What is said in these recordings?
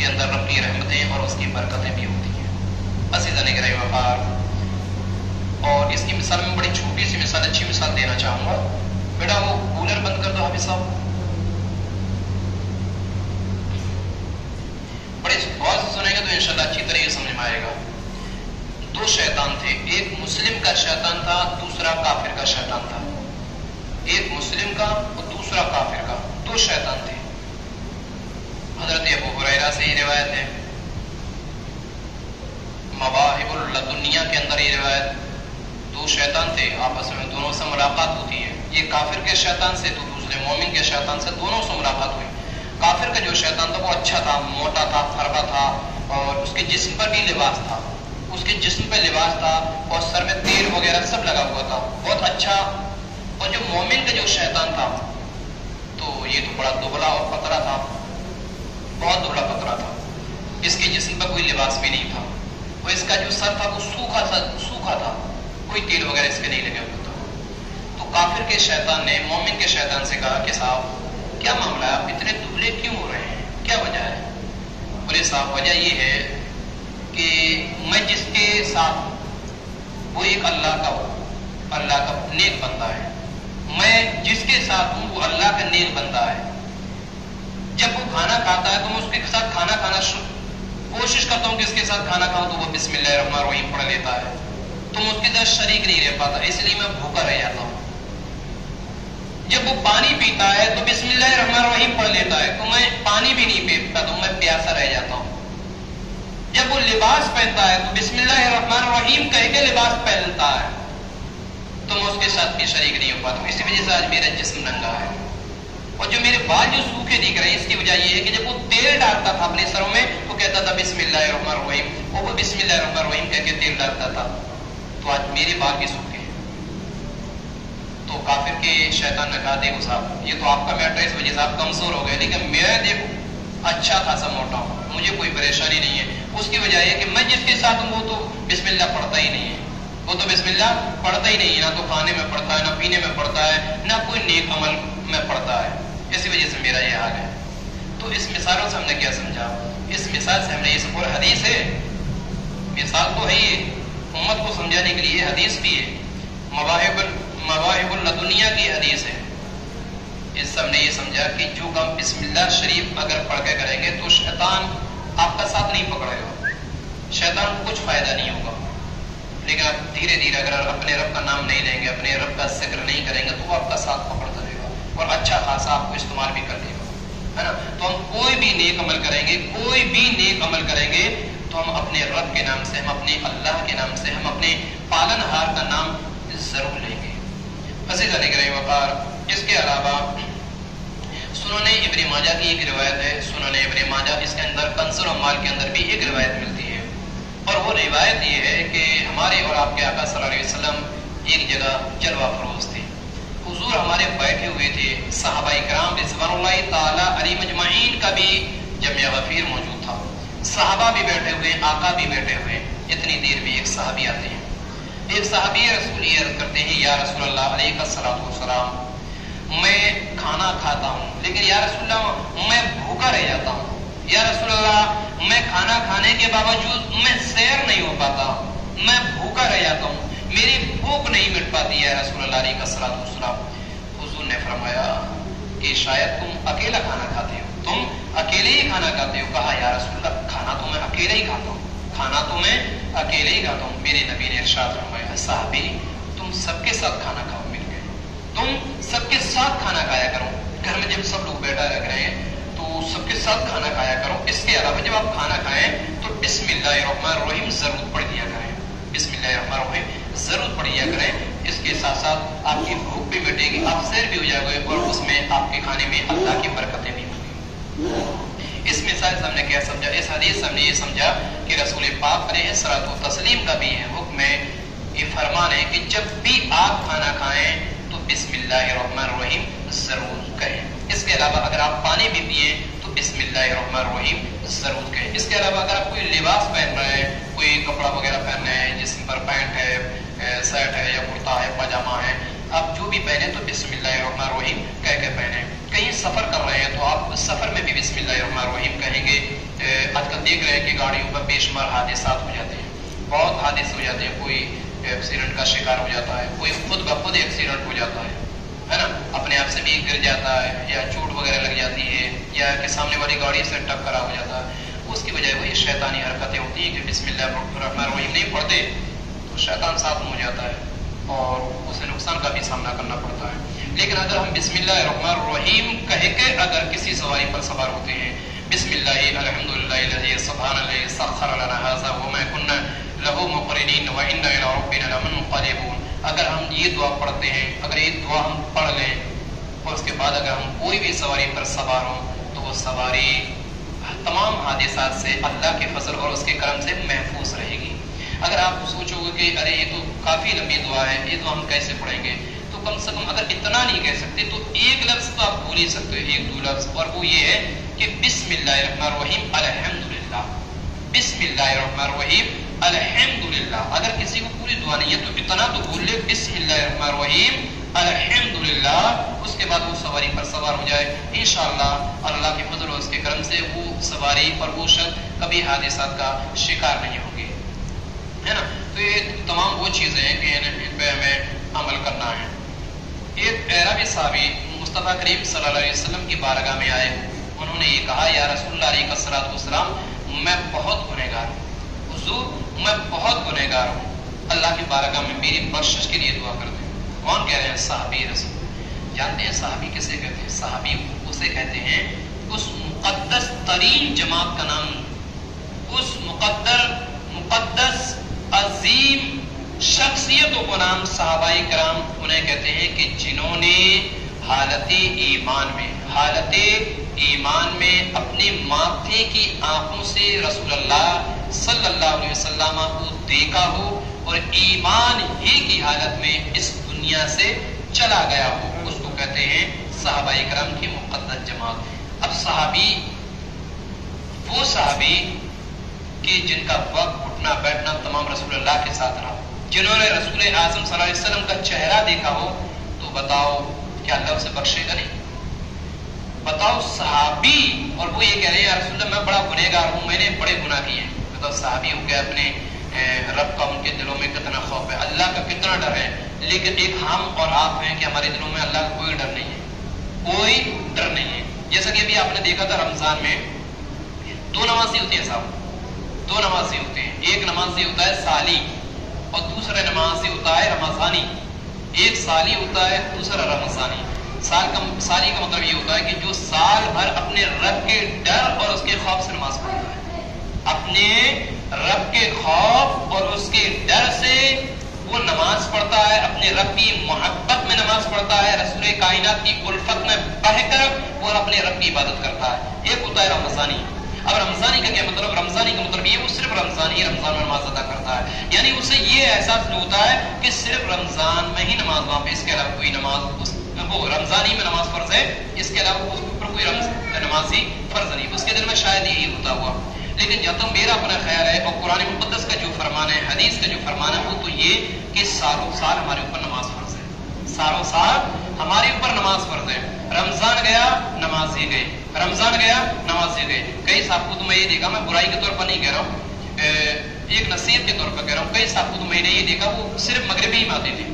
کے اندر رب کی رحمتیں اور اس کی برکتیں بھی ہوتی ہیں. عزیزان گرامی وقار، اور اس کی مثال میں بڑی چھوٹی سی مثال، اچھی مثال دینا چاہوں گا. بیٹا وہ کولر بند کر دو حافظ صاحب. بڑے غور سے سنیں گے تو انشاءاللہ اچھی طرح یہ سمجھ میں آئے گا. دو شیطان تھے، ایک مسلم کا شیطان تھا، دوسرا کافر کا شیطان تھا. ایک مسلم کا اور دوسرا کافر کا، دو شیطان تھے. حضرت ابو ہریرہ سے یہ روایت ہے، مواہب اللدنیہ کے اندر یہ روایت. دو شیطان تھے، آپس میں دونوں سے ملاقات ہوتی ہے. یہ کافر کے شیطان سے تو دوسرے مومن کے شیطان سے، دونوں سے ملاقات ہوئی. کافر کا جو شیطان تھا وہ اچھا تھا، موٹا تھا، پھربا تھا، اور اس کے جسم پر بھی لباس تھا، اس کے جسم پہ لباس تھا اور سر میں تیل وغیرہ سب لگا ہوا تھا، بہت اچھا. اور جو مومن کا جو شیطان تھا تو یہ تو بڑا دبلا اور پتلا تھا، بہت دبلا پتلا تھا. اس کے جسم پر کوئی لباس بھی نہیں تھا، اور اس کا جو سر تھا وہ سوکھا تھا، کوئی تیل وغیرہ اس پہ نہیں لگے ہوئے تھا. تو کافر کے شیطان نے مومن کے شیطان سے کہا کہ صاحب کیا معاملہ ہے، آپ اتنے دبلے کیوں ہو رہے ہیں، کیا وجہ ہے؟ بولے صاحب وجہ یہ ہے کہ میں جس کے ساتھ، وہ ایک اللہ کا نیک بندہ ہے، میں جس کے ساتھ ہوں وہ اللہ کا نیک بندہ ہے. جب وہ کھانا کھاتا ہے تو میں اس کے ساتھ کھانا کوشش کرتا ہوں کہ اس کے ساتھ کھانا کھاؤں تو وہ بسم اللہ الرحمن الرحیم پڑھ لیتا ہے، تو میں اس کے ساتھ شریک نہیں رہ پاتا، اس لیے میں بھوکا رہ جاتا ہوں. جب وہ پانی پیتا ہے تو بسم اللہ الرحمن الرحیم پڑھ لیتا ہے، تو میں پانی بھی نہیں پیتا، تو میں پیاسا رہ جاتا ہوں. جب وہ لباس پہنتا ہے تو بسم اللہ الرحمن الرحیم کہہ کے لباس پہنتا ہے، تو میں اس کے ساتھ بھی شریک نہیں ہو پاتا ہوں. اسی وجہ سے آج میرا جسم ننگا ہے، اور جو میرے بال جو سوکھے دکھ رہے ہیں اس کی وجہ یہ ہے کہ جب وہ تیل ڈالتا تھا اپنے سروں میں تو کہتا تھا بسم اللہ الرحمن الرحیم، اور وہ بسم اللہ الرحمن الرحیم کہہ کے تیل ڈالتا تھا، تو آج میرے بال بھی سوکھے ہیں. تو کافر کے شیطان نے کہا دیکھو صاحب یہ تو آپ کا میٹر ہے، اس وجہ سے آپ کمزور ہو گئے، لیکن میں دیکھو اچھا خاصا موٹا ہوں، مجھے کوئی پریشانی نہیں ہے. اس کی وجہ یہ کہ میں جس کے ساتھ ہوں وہ تو بسم اللہ پڑھتا ہی نہیں ہے، وہ تو بسم اللہ پڑھتا ہی نہیں ہے، نہ تو کھانے میں پڑھتا ہے، نہ پینے میں پڑھتا ہے، نہ کوئی نیک عمل میں پڑھتا ہے. اسی وجہ سے میرا یہ حال ہے. تو اس مثالوں سے ہم نے کیا سمجھا؟ اس مثال سے ہم نے یہ سب، اور حدیث ہے، مثال تو ہے یہ امت کو سمجھانے کے لیے، حدیث بھی ہے، مواہب اللدنیہ کی حدیث ہے. اس سے ہم نے یہ سمجھا کہ جو کام بسم اللہ شریف اگر پڑھ کے کریں گے تو شیطان آپ کا ساتھ نہیں پکڑے گا، شیطان کو کچھ فائدہ نہیں ہوگا. لیکن آپ دھیرے دھیرے اگر اپنے رب کا نام نہیں لیں گے، اپنے رب کا ذکر نہیں کریں گے، تو وہ آپ کا ساتھ پکڑتا رہے گا اور اچھا خاصا آپ کو استعمال بھی کر لے گا، ہے نا. تو ہم کوئی بھی نیک عمل کریں گے، کوئی بھی نیک عمل کریں گے تو ہم اپنے رب کے نام سے، ہم اپنے اللہ کے نام سے، ہم اپنے پالن ہار کا نام ضرور لیں گے. عزیزان گرامی وقار، اس کے علاوہ سنن ابن ماجہ کی ایک روایت ہے، سنن ابن ماجہ، اس کے اندر کنز الاموال کے اندر بھی ایک روایت ملتی ہے، اور وہ روایت یہ ہے کہ ہمارے اور آپ کے آقا صلی اللہ علیہ وسلم ایک جگہ جلوہ فروز تھے. حضور ہمارے بیٹھے ہوئے تھے، صحابہ کرام رضوان اللہ تعالی علیہم اجمعین کا بھی جمع غفیر موجود تھا، صحابہ بھی بیٹھے ہوئے، آقا بھی بیٹھے ہوئے. اتنی دیر میں ایک صحابی آتے ہیں، ایک صحابی رسول یہ عرض کرتے ہیں یا رسول اللہ علیہ الصلوۃ والسلام، میں کھانا کھاتا ہوں لیکن یا رسول اللہ میں بھوکا رہ جاتا ہوں، یا رسول اللہ میں کھانا کھانے کے باوجود میں سیر نہیں ہو پاتا، میں بھوکا رہ جاتا ہوں، میری بھوک نہیں مٹ پاتی ہے رسول اللہ علیہ الصلوۃ والسلام. حضور نے فرمایا کہ شاید تم اکیلا کھانا کھاتے ہو، تم اکیلے ہی کھانا کھاتے ہو. کہا یا رسول اللہ کھانا تو میں اکیلے ہی کھاتا ہوں، کھانا تو میں اکیلے ہی کھاتا ہوں. میرے نبی نے ارشاد فرمایا صحابی تم سب کے ساتھ کھانا کھاؤ، مل کے تم سب کے ساتھ کھانا کھایا کرو. گھر میں جب سب لوگ بیٹھا رہ رہے ہیں تو سب کے ساتھ کھانا کھایا کرو. اس کے علاوہ جب آپ کھانا کھائیں تو بسم اللہ الرحمن الرحیم ضرور پڑھ دیا کریں، بسم اللہ الرحمن الرحیم ضرور پڑھ دیا کریں. اس کے ساتھ ساتھ آپ کی بھوک بھی مٹے گی، آپ سیر بھی ہو جائے گا، اور اس میں آپ کے کھانے میں اللہ کی برکتیں بھی ہوں گی. اس مثال سے ہم نے کیا سمجھا؟ اس حدیث سے ہم نے یہ سمجھا کہ رسول پاک علیہ الصلوۃ والتسلیم کا بھی یہ حکم ہے، یہ فرمان ہے کہ جب بھی آپ کھانا کھائیں تو بسم اللہ الرحمن الرحیم ضرور کہیں. اس کے علاوہ اگر آپ پانی بھی پئیں تو بسم اللہ الرحمن الرحیم ضرور کہیں. اس کے علاوہ اگر آپ کوئی لباس پہن رہے ہیں، کوئی کپڑا وغیرہ پہن رہے ہیں، جسم پر پینٹ ہے، شرٹ ہے یا کرتا ہے، پاجامہ ہے، آپ جو بھی پہنے تو بسم اللہ الرحمن الرحیم کہہ کے پہنیں. کہیں سفر کر رہے ہیں تو آپ سفر میں بھی بسم اللہ الرحمن الرحیم کہیں گے. ہم دیکھ رہے ہیں کہ گاڑیوں پر بے شمار حادثات ہو جاتے ہیں، بہت حادثے ہو جاتے ہیں، کوئی ایکسیڈنٹ کا شکار ہو جاتا ہے، کوئی خود بخود ایکسیڈنٹ ہو جاتا ہے نا، اپنے آپ سے بھی گر جاتا ہے یا چوٹ وغیرہ لگ جاتی ہے یا کہ سامنے والی گاڑی سے ٹکرا ہو جاتا ہے. اس کی وجہ وہی شیطانی حرکتیں ہوتی ہیں کہ بسم اللہ الرحمن الرحیم نہیں پڑھتے تو شیطان ساتھ ہو جاتا ہے اور اسے نقصان کا بھی سامنا کرنا پڑتا ہے. لیکن اگر ہم بسم اللہ الرحمن الرحیم کہہ کے اگر کسی سواری پر سوار ہوتے ہیں، بسم اللہ الحمدللہ الذی سبحان الذی سخر لنا ھذا وما كنا له مقرنین وانا الی ربنا لمنقلبون، اگر ہم یہ دعا پڑھتے ہیں، اگر یہ دعا ہم پڑھ لیں اور اس کے بعد اگر ہم کوئی بھی سواری پر سوار ہوں تو وہ سواری تمام حادثات سے اللہ کے فضل اور اس کے کرم سے محفوظ رہے گی. اگر آپ سوچو گے کہ ارے یہ تو کافی لمبی دعا ہے، یہ دعا ہم کیسے پڑھیں گے، تو کم سے کم اگر اتنا نہیں کہہ سکتے تو ایک لفظ تو آپ بھول ہی سکتے ہو، ایک دو لفظ، اور وہ یہ ہے کہ بسم اللہ الرحمن الرحیم الحمدللہ. بسم اللہ الرحمن الرحیم الحمدللہ. اگر کسی کو پوری دعا نہیں ہے تو اتنا تو بول لے بسم اللہ الرحمن الرحیم الحمدللہ. اس کے بعد وہ سواری پر سوار ہو جائے، انشاءاللہ اللہ کے فضل اور اس کے کرم سے وہ سواری پر وہ شخص کبھی حادثات کا شکار نہیں ہوگی، ہے نا. تو یہ تمام وہ چیزیں ہیں کہ ان پہ ہمیں عمل کرنا ہے. ایک عربی صحابی مصطفیٰ کریم صلی اللہ علیہ وسلم کی بارگاہ میں آئے، انہوں نے یہ کہا یا رسول اللہ علیہ الصلوۃ والسلام میں بہت گنہگار ہوں، حضور میں بہت گنہگار ہوں، اللہ کی بارگاہ میں میری بخشش کے لیے دعا کر دیں. کون کہہ رہے ہیں؟ صحابی رسول. جانتے ہیں صحابی کسے کہتے ہیں؟ صحابی اسے کہتے ہیں اس مقدس ترین جماعت کا نام، اس مقدس عظیم شخصیتوں کو نام صحابہ کرام انہیں کہتے ہیں کہ جنہوں نے حالت ایمان میں اپنے ماتھے کی آنکھوں سے رسول اللہ صلی اللہ علیہ وسلم کو دیکھا ہو اور ایمان ہی کی حالت میں اس دنیا سے چلا گیا ہو، اس کو کہتے ہیں صحابہ کرام کی مقدس جماعت. اب صحابی وہ صحابی کہ جن کا وقت اٹھنا بیٹھنا تمام رسول اللہ کے ساتھ رہا، جنہوں نے رسول اعظم صلی اللہ علیہ وسلم کا چہرہ دیکھا ہو، تو بتاؤ کیا اللہ اسے بخشے گا نہیں؟ بتاؤ صحابی، اور وہ یہ کہہ رہے ہیں یا رسول اللہ میں بڑا گنہگار ہوں، میں نے بڑے گناہ کیے ہیں. بتاؤ صحابی ہو گیا اپنے رب کا ان کے دلوں میں کتنا خوف ہے، اللہ کا کتنا ڈر ہے. لیکن ایک ہم اور آپ ہیں کہ ہمارے دلوں میں اللہ کا کوئی ڈر نہیں ہے، کوئی ڈر نہیں ہے. جیسا کہ ابھی آپ نے دیکھا تھا رمضان میں دو نمازی ہوتے ہیں صاحب، دو نمازی ہوتے ہیں. ایک نمازی ہوتا ہے سالی اور دوسرا نمازی ہوتا ہے رمضانی. ایک سالی ہوتا ہے دوسرا رمضانی. سالی کا مطلب یہ ہوتا ہے کہ جو سال بھر اپنے رب کے ڈر اور اس کے خوف سے نماز پڑھتا ہے، اپنے رب کے خوف اور اس کے ڈر سے وہ نماز پڑھتا ہے، اپنے رب کی محبت میں نماز پڑھتا ہے، رسول کائنات کی الفت میں بہ کر وہ اپنے رب کی عبادت کرتا ہے. ایک ہوتا ہے رمضانی. اب رمضانی کا کیا مطلب؟ رمضانی کا مطلب یہ وہ صرف رمضان میں نماز ادا کرتا ہے، یعنی اسے یہ احساس ہوتا ہے کہ صرف رمضان میں ہی نماز، وہاں پہ اس کے علاوہ کوئی نماز، وہ رمضانی میں نماز فرض ہے، اس کے علاوہ اس کے اوپر کوئی نماز ہی فرض نہیں. اس کے دل میں شاید یہی ہوتا ہوا. لیکن جب تک میرا اپنا خیال ہے اور قرآن مقدس کا جو فرمان ہے، حدیث کا جو فرمان ہے، وہ تو یہ کہ سالوں سال ہمارے اوپر نماز فرض ہے، سالوں سال ہمارے اوپر نماز فرض ہے. رمضان گیا نماز ہی گئی، رمضان گیا نماز ہی گئی. کئی صاحب کو تو میں یہ دیکھا، میں برائی کے طور پر نہیں کہہ رہا ہوں، ایک نصیحت کے طور پر کہہ رہا ہوں. کئی صاحب کو تو میں نے یہ دیکھا وہ صرف مغربی ہی آتے تھے.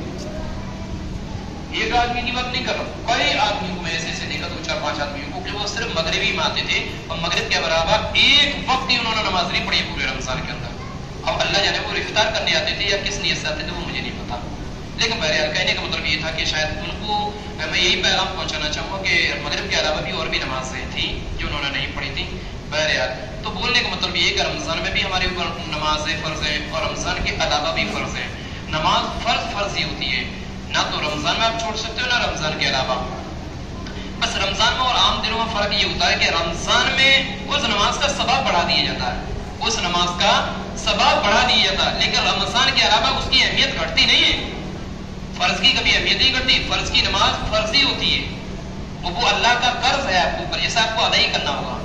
ایک آدمی کی بات نہیں کر رہا ہوں، کئی آدمی کو میں ایسے دیکھا، 2-4-5 آدمیوں کو کہ وہ صرف مغربی میں آتے تھے اور مغرب کے برابر ایک وقت ہی انہوں نے نماز نہیں پڑھی پورے رمضان کے اندر. اب اللہ جانے وہ افطار کرنے آتے تھے یا کس نیت سے آتے تھے وہ مجھے نہیں پتا. لیکن بہرحال کہنے کا مطلب یہ تھا کہ شاید ان کو میں یہی پیغام پہنچانا چاہوں گا کہ مغرب کے علاوہ بھی اور بھی نمازیں تھیں جو انہوں نے نہیں پڑھی تھیں. بہرحال تو بولنے کا مطلب یہ کہ رمضان میں بھی ہمارے اوپر نمازیں فرض ہیں اور رمضان کے علاوہ بھی فرض ہیں. نماز فرض ہی ہوتی ہے، نہ تو رمضان میں آپ چھوڑ سکتے ہو نہ رمضان کے علاوہ. بس رمضان میں اور عام دنوں میں فرق یہ ہوتا ہے کہ رمضان میں اس نماز کا ثواب بڑھا دیا جاتا ہے، اس نماز کا ثواب بڑھا دیا جاتا ہے. لیکن رمضان کے علاوہ اس کی اہمیت گھٹتی نہیں ہے. فرض کی کبھی اہمیت نہیں گھٹتی. فرض کی نماز فرض ہی ہوتی ہے، وہ اللہ کا قرض ہے آپ کے اوپر، جیسا آپ کو ادا ہی کرنا ہوگا،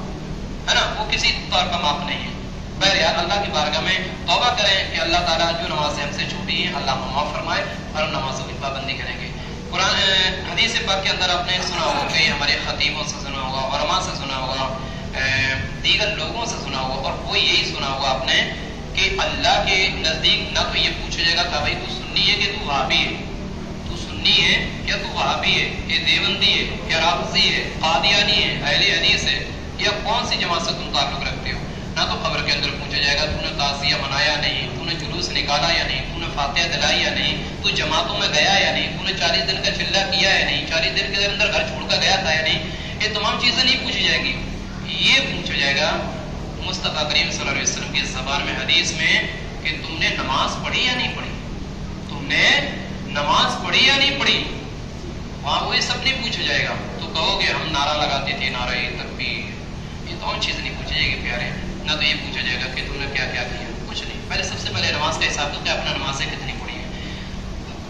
ہے نا، وہ کسی طور پر معاف نہیں ہے. بہرحال اللہ کی بارگاہ میں توبہ کریں کہ اللہ تعالیٰ جو نمازیں ہم سے چھوٹی ہیں اللہ معاف فرمائے اور ہم نمازوں کی پابندی کریں گے. قرآن حدیث پاک کے اندر آپ نے سنا ہوگا، کئی ہمارے خطیبوں سے سنا ہوگا، علماء سے سنا ہوگا دیگر لوگوں سے سنا ہوا، اور وہ یہی سنا ہوا آپ نے کہ اللہ کے نزدیک نہ تو یہ پوچھا جائے گا کہ بھائی تو سنی ہے کہ تو وہابی ہے، تو سنی ہے کیا تو وہابی ہے، یہ دیوبندی ہے یا رافضی ہے، قادیانی ہے، اہل حدیث ہے، یا کون سی جماعت سے تم تعلق رکھتے ہو۔ نہ تو قبر کے اندر پوچھا جائے گا تو نے تعزیہ منایا نہیں، تو نے جلوس نکالا یا نہیں، تو نے فاتحہ دلائی یا نہیں، تو جماعتوں میں گیا یا نہیں، تو نے 40 دن کا چلہ کیا یا نہیں، 40 دن کے اندر گھر چھوڑ کر گیا تھا یا نہیں، یہ تمام چیزیں نہیں پوچھی جائے گی۔ یہ پوچھا جائے گا مصطفیٰ کریم صلی اللہ علیہ وسلم کی زبان میں، حدیث میں، کہ تم نے نماز پڑھی یا نہیں پڑھی، تم نے نماز پڑھی یا نہیں پڑھی، وہاں وہ یہ سب نہیں پوچھا جائے گا۔ تو کہو گے ہم نعرہ لگاتے تھے، نعرہ تکبیر، یہ تمام چیز نہیں پوچھی جائے گی پیارے۔ نہ تو یہ پوچھا جائے گا کہ تم نے کیا کیا کیا، کچھ نہیں۔ پہلے سب سے پہلے نماز کا حساب تو کیا اپنا نمازیں کتنی پڑھی ہے۔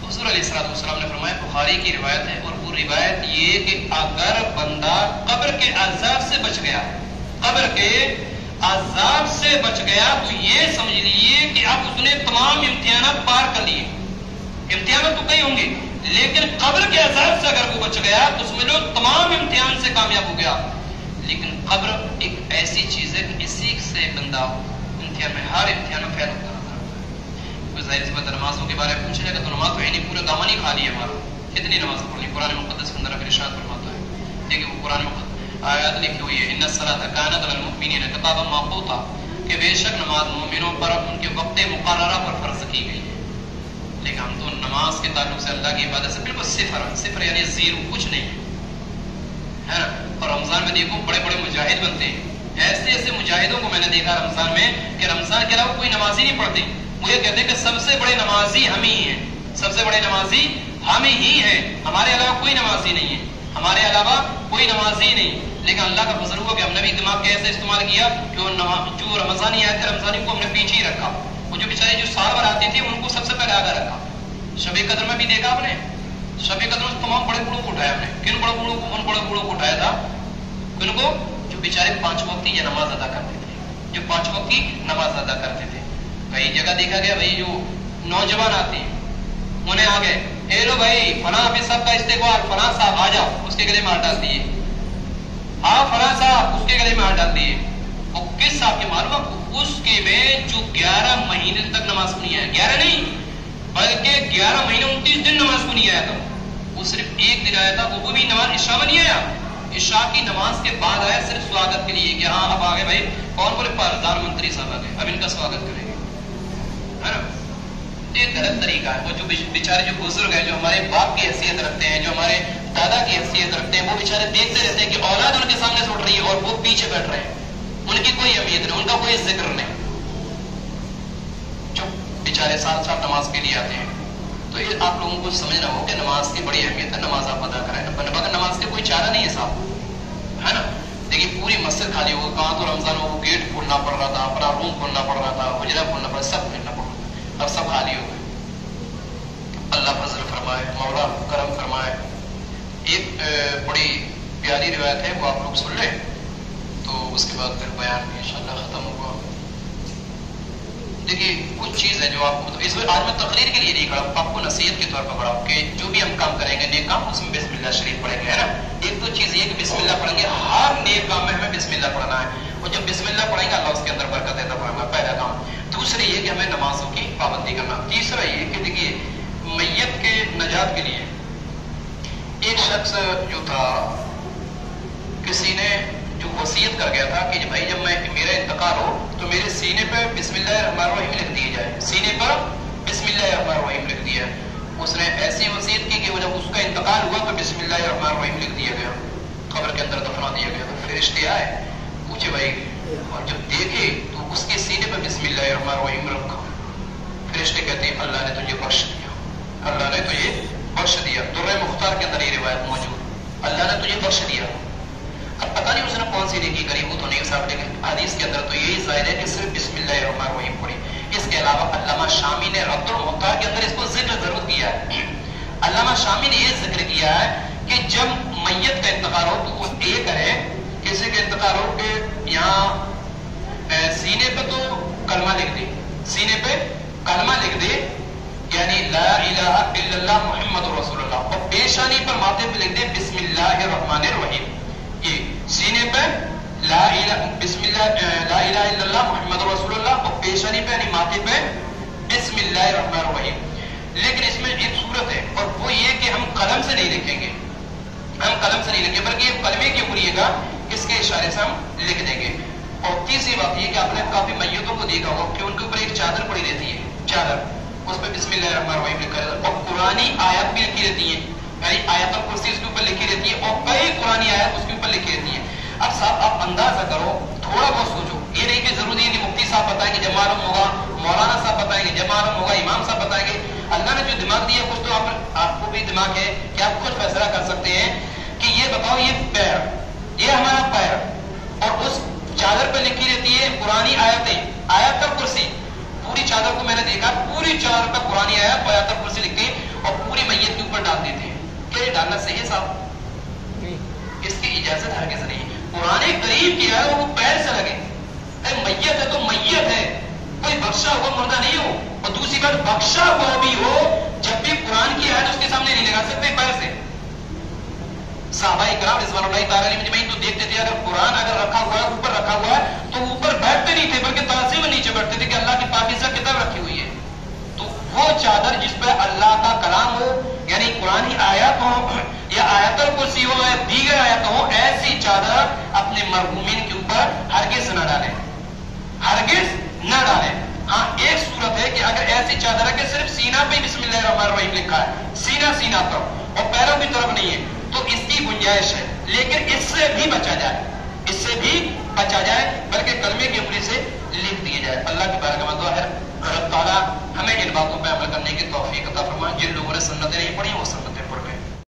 حضور علیہ السلام نے فرمایا، بخاری کی روایت ہے، اور وہ روایت یہ کہ اگر بندہ قبر کے عذاب سے بچ گیا، قبر کے عذاب سے بچ گیا، تو یہ سمجھ لیجیے کہ اب اس نے تمام امتحانات پار کر لیے۔ امتحانات تو کئی ہوں گے، لیکن قبر کے عذاب سے اگر وہ بچ گیا تو سمجھ لو تمام امتحان سے کامیاب ہو گیا۔ لیکن قبر ایک ایسی چیز ہے کہ اسی سے بندہ امتحان میں، ہر امتحان میں فیل ہوتا رہتا ہے۔ کوئی ظاہر سی بات ہے، نمازوں کے بارے میں پوچھا جائے گا تو نماز تو ہے نہیں، پورا دامن ہی خالی ہے ہمارا، کتنی نماز پڑھنی۔ قرآن مقدس کے اندر ارشاد فرماتا ہے، دیکھیں وہ قرآن مقدس آیات لکھی ہوئی ہے، ان الصلاۃ کانت علی المؤمنین کتابا موقوتا، کہ بے شک نماز مومنوں پر ان کے وقت مقررہ پر فرض کی گئی ہے۔ لیکن ہم تو نماز کے تعلق سے اللہ کی عبادت سے بالکل صفر یعنی زیرو، کچھ نہیں ہے نا۔ اور رمضان میں دیکھو بڑے بڑے مجاہد بنتے ہیں، ایسے ایسے مجاہدوں کو میں نے دیکھا رمضان میں کہ رمضان کے علاوہ کوئی نمازی نہیں پڑھتے، مجھے کہتے ہیں کہ سب سے بڑے نمازی ہم ہی ہیں، سب سے بڑے نمازی ہم ہی ہیں، ہمارے علاوہ کوئی نمازی نہیں ہے، ہمارے علاوہ کوئی نمازی نہیں۔ لیکن اللہ کا فضل ہوا کہ ہم نے بھی دماغ کیسے استعمال کیا کہ جو رمضانی آئے تھے رمضانی کو ہم نے پیچھے ہی رکھا، وہ جو بیچارے جو سال بھر آتے تھے ان کو سب سے پہلے آگے رکھا۔ شب قدر میں بھی دیکھا آپ نے، شب قدر میں تمام بڑے بوڑھوں کو اٹھایا ہم نے، کن بڑے بوڑھوں کو، ان بڑے بوڑھوں کو اٹھایا تھا، ان کو جو بیچارے 5 وقت کی نماز ادا کرتے تھے، جو 5 وقت کی نماز ادا کرتے تھے۔ کئی جگہ دیکھا گیا بھائی جو نوجوان آتے ہیں انہیں آگے، اے لو بھائی فلاں حافظ صاحب کا استقبال، فلاں صاحب آ جاؤ، اس کے گلے میں ہاتھ ڈال دیے، ہاں فلاں صاحب اس کے گلے میں ہاتھ ڈال دیے۔ اور کس صاحب کے معلوم، اس کے میں جو 11 مہینے تک نماز کو نہیں آیا، 11 نہیں بلکہ 11 مہینے 29 دن نماز کو نہیں آیا تھا، وہ صرف ایک دن آیا تھا، وہ بھی نماز عشاء میں نہیں آیا، عشاء کی نماز کے بعد آیا صرف سواگت کے لیے کہ ہاں اب آگے بھائی کون بولے پردھان منتری صاحب آگے، اب ان کا سواگت کریں گے، ہے نا۔ یہ غلط طریقہ ہے۔ وہ جو بیچارے جو بزرگ ہیں، جو ہمارے باپ کی حیثیت رکھتے ہیں، جو ہمارے دادا کی حیثیت رکھتے ہیں، وہ بیچارے دیکھتے رہتے ہیں کہ اولاد ان کے سامنے سے اٹھ رہی ہے اور وہ پیچھے بیٹھ رہے ہیں، ان کی کوئی اہمیت نہیں، ان کا کوئی ذکر نہیں، جو بیچارے ساتھ ساتھ نماز کے لیے آتے ہیں۔ تو یہ آپ لوگوں کو سمجھنا ہو کہ نماز کی بڑی اہمیت ہے، نماز آپ ادا کریں، مگر نماز کے کوئی چارہ نہیں ہے صاحب، ہے نا۔ دیکھیے پوری مسجد خالی ہو، کہاں تو رمضان ہو گیٹ کھولنا پڑ رہا تھا، اپنا روم کھولنا پڑ رہا تھا، حجرہ کھولنا پڑ رہا، سب کھولنا پڑ رہا تھا، اب سب خالی ہو گئے۔ اللہ فضل فرمائے، مولا کرم فرمائے۔ ایک بڑی پیاری روایت ہے، وہ آپ لوگ سن لیں تو اس کے بعد پھر بیان انشاءاللہ ختم ہوگا۔ دیکھیے کچھ چیز ہے جو آپ کو، اس میں آج میں تقریر کے لیے نہیں کھڑا ہوں، آپ کو نصیحت کے طور پر کھڑا ہوں کہ جو بھی ہم کام کریں گے نیک کام، اس میں بسم اللہ شریف پڑھیں گے، ہے نا۔ ایک تو چیز یہ کہ بسم اللہ پڑھیں گے، ہر نیک کام میں ہمیں بسم اللہ پڑھنا ہے، اور جب بسم اللہ پڑھیں گے اللہ اس کے اندر برکت دیتا فرمائے، پہلا کام۔ دوسرے یہ کہ ہمیں نمازوں کی پابندی کرنا۔ تیسرا یہ کہ دیکھیے میت کے نجات کے لیے ایک شخص جو تھا، کسی نے جو وصیت کر گیا تھا کہ بھائی جب میرا انتقال ہو تو میرے سینے پہ بسم اللہ الرحمن الرحیم لکھ دیے جائے، سینے پر بسم اللہ الرحمن الرحیم لکھ دیا۔ اس نے ایسی وصیت کی کہ جب اس کا انتقال ہوا تو بسم اللہ الرحمن الرحیم لکھ دیا گیا، قبر کے اندر دفنا دیا گیا۔ تو فرشتے آئے، پوچھے بھائی، اور جب دیکھے تو اس کے سینے پہ بسم اللہ الرحمن الرحیم رکھا۔ فرشتے کہتے ہیں اللہ نے تجھے بخش دیا، اللہ نے تجھے بخش دیا۔ درہ مختار کے اندر یہ روایت موجود، اللہ نے تجھے بخش دیا۔ اب پتہ نہیں اس نے کون سی نیکی کری، وہ تو نہیں صاحب، لیکن حدیث کے اندر تو یہی ظاہر ہے کہ صرف بسم اللہ الرحمن الرحیم پڑھی۔ اس کے علاوہ علامہ شامی نے رد المختار کے اندر اس کو ذکر ضرور کیا ہے۔ علامہ شامی نے یہ ذکر کیا ہے کہ جب میت کا انتقال ہو تو وہ یہ کرے، کسی کا انتقال ہو کہ یہاں سینے پہ تو کلمہ لکھ دے، سینے پہ کلمہ لکھ دے، یعنی لا الہ الا اللہ محمد رسول اللہ، اور پیشانی پر ماتھے پہ لکھ دے بسم اللہ الرحمن الرحیم۔ یہ سینے پہ لا الہ بسم اللہ لا الہ الا اللہ محمد رسول اللہ، اور پیشانی پہ یعنی ماتھے پہ بسم اللہ الرحمن الرحیم. لیکن اس میں ایک صورت ہے، اور وہ یہ کہ ہم قلم سے نہیں لکھیں گے، ہم قلم سے نہیں لکھیں گے بلکہ یہ کلمے کی بنیے گا، اس کے اشارے سے ہم لکھ دیں گے. اور تیسری بات یہ کہ آپ نے کافی میتوں کو دیکھا ہوگا کہ ان کے اوپر ایک چادر پڑی رہتی ہے، چادر، اس پہ بسم اللہ الرحمن الرحیم لکھا رہتا ہے، اور قرآنی آیات بھی لکھی رہتی ہیں، یعنی آیت الکرسی اس کے اوپر لکھی رہتی ہے، اور کئی قرآنی آیات اس کے اوپر لکھی رہتی ہیں. اب صاحب آپ اندازہ کرو، تھوڑا بہت سوچو، یہ نہیں کہ ضروری ہے کہ مفتی صاحب بتائیں گے جب معلوم ہوگا، مولانا صاحب بتائیں گے جب معلوم ہوگا، امام صاحب بتائیں گے. اللہ نے جو دماغ دیا کچھ تو آپ کو بھی دماغ ہے کہ آپ خود فیصلہ کر سکتے ہیں کہ یہ بتاؤ، یہ پیر، یہ ہمارا پیر، اور اس چادر پہ لکھی رہتی ہے قرآنی آیتیں، آیت الکرسی. پوری چادر کو میں نے دیکھا، پوری چادر پہ قرآنی آیت آیت الکرسی لکھ کے اور پوری میت کے اوپر ڈال دیتے ہیں. کیا یہ ڈالنا صحیح ہے صاحب؟ اس کی اجازت ہرگز نہیں. قرآن کریم کی ہے وہ پیر سے لگے، میت ہے تو میت ہے، کوئی بخشا ہوا مردہ نہیں ہو. اور دوسری بات، بخشا ہوا بھی ہو جب بھی قرآن کی آیت اس کے سامنے نہیں لگا سکتے پیر سے. صحابہ کرام رضوان اللہ تعالی علیہم اجمعین تو دیکھتے تھے اگر قرآن اگر رکھا ہوا ہے، اوپر رکھا ہوا ہے، تو اوپر بیٹھتے نہیں تھے بلکہ تازی میں نیچے بیٹھتے تھے کہ اللہ کی پاکیزہ کتاب رکھی ہوئی ہے. تو وہ چادر جس پہ اللہ کا کلام ہو، یعنی قرآن آیات ہو یا آیت الکرسی ہو یا دیگر آیات ہو، ایسی چادر اپنے مرحومین کے اوپر ہرگز نہ ڈالیں، ہرگز نہ ڈالیں. ہاں ایک صورت ہے کہ اگر ایسی چادر ہے کہ صرف سینہ پہ بسم اللہ الرحمن الرحیم لکھا ہے، سینہ پر اور پیروں کی طرف نہیں ہے، تو اس کی گنجائش ہے. لیکن اس سے بھی بچا جائے، اس سے بھی بچا جائے، بلکہ کلمے کی عمری سے لکھ دیے جائے. اللہ کی بارگاہ میں دعا ہے اللہ تعالیٰ ہمیں ان باتوں پہ عمل کرنے کی توفیق عطا فرمائے. جن لوگوں نے سنت